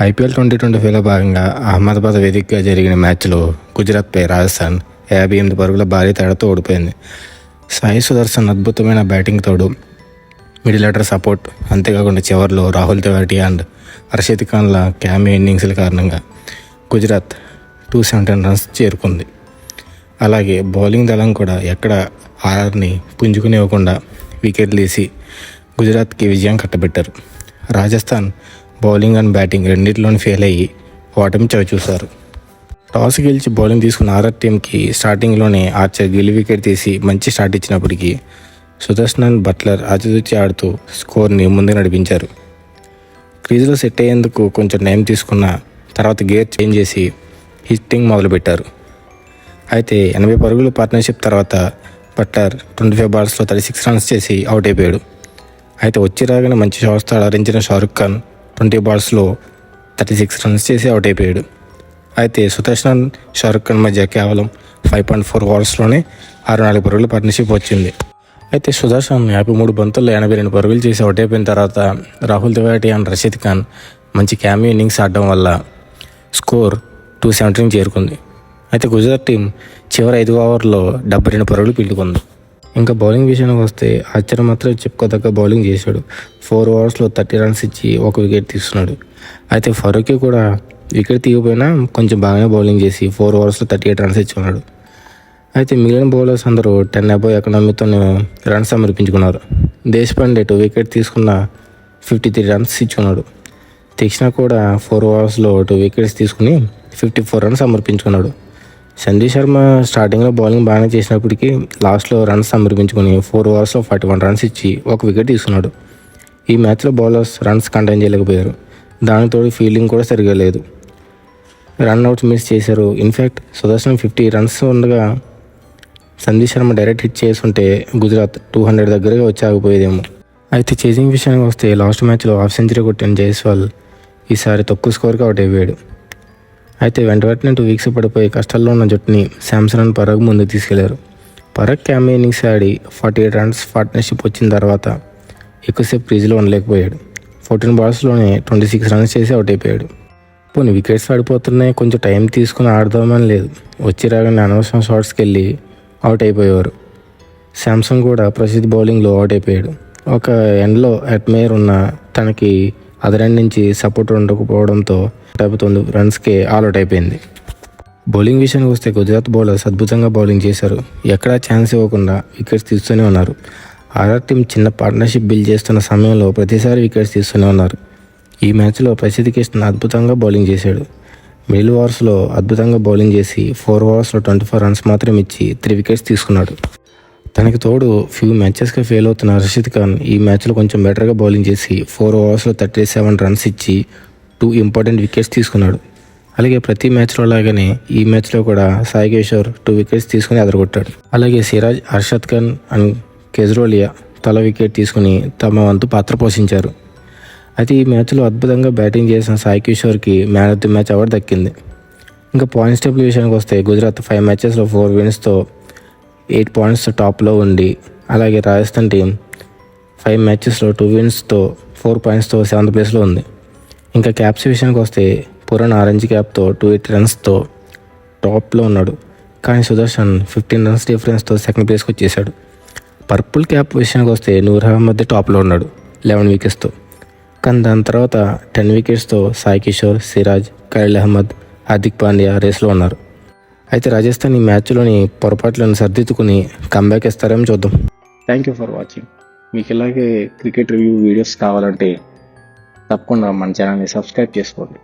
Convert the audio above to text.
IPL 2025లో భాగంగా అహ్మదాబాద్ వేదికగా జరిగిన మ్యాచ్లో గుజరాత్పై రాజస్థాన్ 58 పరుగుల భారీ తేడాతో ఓడిపోయింది. సాయి సుదర్శన్ అద్భుతమైన బ్యాటింగ్ తోడు మిడిల్ ఆర్డర్ సపోర్ట్, అంతేకాకుండా చివరిలో రాహుల్ తెవాటి అండ్ హర్షిత్ ఖాన్ల క్యామియో ఇన్నింగ్స్ల కారణంగా గుజరాత్ 217 రన్స్ చేరుకుంది. అలాగే బౌలింగ్ దళం కూడా ఎక్కడ ఆర్ఆర్ని పుంజుకునివ్వకుండా వికెట్లు తీసి గుజరాత్కి విజయం కట్టబెట్టారు. రాజస్థాన్ బౌలింగ్ అండ్ బ్యాటింగ్ రెండింటిలోనూ ఫెయిల్ అయ్యి ఓటమి చవిచూశారు. టాస్ గెలిచి బౌలింగ్ తీసుకున్న ఆర్ఆర్ టీంకి స్టార్టింగ్లోనే ఆర్చర్ గిల్లి వికెట్ తీసి మంచి స్టార్ట్ ఇచ్చినప్పటికీ సుదర్శన్ బట్లర్ ఆచితూచి ఆడుతూ స్కోర్ని ముందు నడిపించారు. క్రీజ్లో సెట్ అయ్యేందుకు కొంచెం టైం తీసుకున్న తర్వాత గేర్ చేంజ్ చేసి హిట్టింగ్ మొదలుపెట్టారు. అయితే 80 పరుగుల పార్ట్నర్షిప్ తర్వాత బట్లర్ 25 బాల్స్లో 36 రన్స్ చేసి అవుట్ అయిపోయాడు. అయితే వచ్చి రాగానే మంచి షాట్స్తో అలరించిన షారుఖ్ ఖాన్ 20 బాల్స్లో 36 రన్స్ చేసి అవుట్ అయిపోయాడు. అయితే సుదర్శన్ షారుఖ్ ఖాన్ మధ్య కేవలం 5.4 ఓవర్స్లోనే 64 పరుగుల పార్ట్నర్షిప్ వచ్చింది. అయితే సుదర్శన్ 53 బంతుల్లో 82 పరుగులు చేసి అవుట్ అయిపోయిన తర్వాత రాహుల్ తెవాటి అండ్ హర్షిత్ ఖాన్ మంచి క్యామియో ఇన్నింగ్స్ ఆడడం వల్ల స్కోర్ 217 చేరుకుంది. అయితే గుజరాత్ టీం చివరి 5 ఓవర్లో 72 పరుగులు పిండుకుంది. ఇంకా బౌలింగ్ విషయానికి వస్తే ఆర్చర్ మాత్రం చెప్పుకోదగ్గ బౌలింగ్ చేశాడు. 4 ఓవర్స్లో 30 రన్స్ ఇచ్చి ఒక వికెట్ తీసుకున్నాడు. అయితే ఫరూకీ కూడా వికెట్ తీయకపోయినా కొంచెం బాగానే బౌలింగ్ చేసి 4 ఓవర్స్లో 38 రన్స్ ఇచ్చుకున్నాడు. అయితే మిగిలిన బౌలర్స్ అందరూ 10 అబోవ్ ఎకనామీతో రన్స్ సమర్పించుకున్నారు. దేశపాండే 2 వికెట్ తీసుకున్న 53 రన్స్ ఇచ్చుకున్నాడు. తీక్షణ కూడా 4 ఓవర్స్లో 2 వికెట్స్ తీసుకుని 54 రన్స్ సమర్పించుకున్నాడు. సందీప్ శర్మ స్టార్టింగ్లో బౌలింగ్ బాగానే చేసినప్పటికీ లాస్ట్లో రన్స్ సమర్పించుకుని 4 ఓవర్స్లో 41 రన్స్ ఇచ్చి ఒక వికెట్ తీసుకున్నాడు. ఈ మ్యాచ్లో బౌలర్స్ రన్స్ కంటైన్ చేయలేకపోయారు. దానితో ఫీల్డింగ్ కూడా సరిగా లేదు. రన్అట్స్ మిస్ చేశారు. ఇన్ఫ్యాక్ట్ సుదర్శన్ 50 రన్స్ ఉండగా సందీప్ శర్మ డైరెక్ట్ హిట్ చేసుంటే గుజరాత్ 200 దగ్గరగా వచ్చి ఆగిపోయేదేమో. అయితే చేసింగ్ విషయానికి వస్తే లాస్ట్ మ్యాచ్లో హాఫ్ సెంచరీ కొట్టిన జైస్వాల్ ఈసారి తక్కువ స్కోర్కి అవుట్ అయిపోయాడు. అయితే వెంటనే 2 వీక్స్ పడిపోయి కష్టాల్లో ఉన్న జట్టుని శాంసన్ అండ్ పరాగ్ ముందుకు తీసుకెళ్లారు. పరాగ్ క్యామియో ఇన్నింగ్స్ ఆడి 48 రన్స్ పార్ట్నర్షిప్ వచ్చిన తర్వాత ఎక్కువసేపు క్రీజ్లో ఉండలేకపోయాడు. 14 బాల్స్లోనే 26 రన్స్ చేసి అవుట్ అయిపోయాడు. పోనీ వికెట్స్ పడిపోతున్నాయి, కొంచెం టైం తీసుకుని ఆడదామని లేదు, వచ్చి రాగానే అనవసరం షాట్స్కి వెళ్ళి అవుట్ అయిపోయేవారు. శాంసన్ కూడా ప్రసిద్ధ బౌలింగ్లో అవుట్ అయిపోయాడు. ఒక ఎండ్లో అడ్మైర్ ఉన్న తనకి అదర్ ఎండ్ నుంచి సపోర్ట్ ఉండకపోవడంతో 59 రన్స్కే ఆల్అౌట్ అయిపోయింది. బౌలింగ్ విషయానికి వస్తే గుజరాత్ బౌలర్స్ అద్భుతంగా బౌలింగ్ చేశారు. ఎక్కడా ఛాన్స్ ఇవ్వకుండా వికెట్స్ తీస్తూనే ఉన్నారు. ఆర్ఆర్ టీం చిన్న పార్ట్నర్షిప్ బిల్డ్ చేస్తున్న సమయంలో ప్రతిసారి వికెట్స్ తీస్తూనే ఉన్నారు. ఈ మ్యాచ్లో ప్రసిద్ధ్ కృష్ణ అద్భుతంగా బౌలింగ్ చేశాడు. మిడిల్ ఓవర్స్లో అద్భుతంగా బౌలింగ్ చేసి 4 ఓవర్స్లో 24 రన్స్ మాత్రం ఇచ్చి 3 వికెట్స్ తీసుకున్నాడు. తనకి తోడు ఫ్యూ మ్యాచెస్గా ఫెయిల్ అవుతున్న హర్షిత్ ఖాన్ ఈ మ్యాచ్లో కొంచెం బెటర్గా బౌలింగ్ చేసి 4 ఓవర్స్లో 37 రన్స్ ఇచ్చి 2 ఇంపార్టెంట్ వికెట్స్ తీసుకున్నాడు. అలాగే ప్రతి మ్యాచ్లో లాగానే ఈ మ్యాచ్లో కూడా సాయి కిషోర్ 2 వికెట్స్ తీసుకుని అదరగొట్టాడు. అలాగే సిరాజ్, హర్షద్ ఖాన్ అండ్ కేజ్రోలియా తల వికెట్ తీసుకుని తమ వంతు పాత్ర పోషించారు. అయితే ఈ మ్యాచ్లో అద్భుతంగా బ్యాటింగ్ చేసిన సాయి కిషోర్కి man of the match award దక్కింది. ఇంకా పాయింట్స్ టేబుల్ విషయానికి వస్తే గుజరాత్ 5 మ్యాచెస్లో 4 విన్స్తో 8 పాయింట్స్ టాప్లో ఉండి, అలాగే రాజస్థాన్ టీం 5 మ్యాచెస్లో 2 విన్స్తో 4 పాయింట్స్తో 7th ప్లేస్లో ఉంది. ఇంకా క్యాప్స్ విషయానికి వస్తే పురాణ్ ఆరెంజ్ క్యాప్తో 280 రన్స్తో టాప్లో ఉన్నాడు. కానీ సుదర్శన్ 15 రన్స్ డిఫరెన్స్తో 2nd ప్లేస్కి వచ్చేసాడు. పర్పుల్ క్యాప్ విషయానికి వస్తే నూర్ అహ్మద్ టాప్లో ఉన్నాడు 11 వికెట్స్తో. కానీ దాని తర్వాత 10 వికెట్స్తో సాయి కిషోర్, సిరాజ్, ఖలీల్ అహ్మద్, హార్దిక్ పాండ్యా రేస్లో ఉన్నారు. అయితే రాజస్థాన్ ఈ మ్యాచ్లోని పొరపాట్లను సరిదిద్దుకుని కంబ్యాక్ ఇస్తారేమో చూద్దాం. Thank you for watching. మీకు ఇలాగే క్రికెట్ రివ్యూ వీడియోస్ కావాలంటే తప్పకుండా మన ఛానల్ని సబ్స్క్రైబ్ చేసుకోండి.